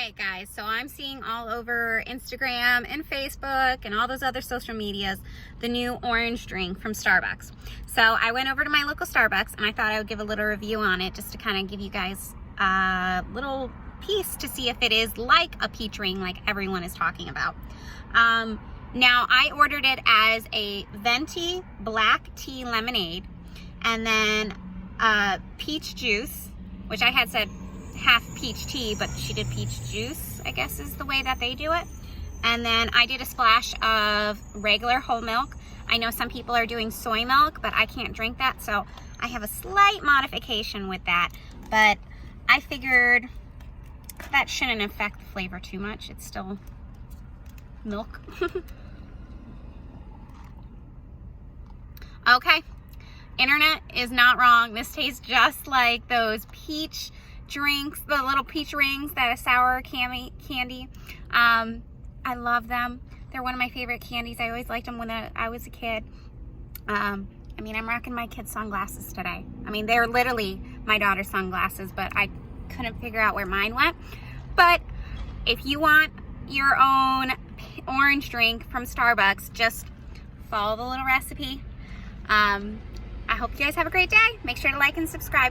right, guys, so I'm seeing all over Instagram and Facebook and all those other social medias the new orange drink from Starbucks. So I went over to my local Starbucks and I thought I would give a little review on it just to kind of give you guys a little piece to see if it is like a peach ring like everyone is talking about. Now I ordered it as a Venti black tea lemonade and then peach juice, which I had said half peach tea, but she did peach juice, I guess is the way that they do it. And then I did a splash of regular whole milk. I know some people are doing soy milk, but I can't drink that, so I have a slight modification with that. But I figured that shouldn't affect the flavor too much. It's still milk. Okay, internet is not wrong. This tastes just like those peach drinks, the little peach rings, that a sour candy. I love them. They're one of my favorite candies. I always liked them when I was a kid. I mean, I'm rocking my kids' sunglasses today. I mean, they're literally my daughter's sunglasses, but I couldn't figure out where mine went. But if you want your own orange drink from Starbucks, just follow the little recipe. I hope you guys have a great day. Make sure to like and subscribe.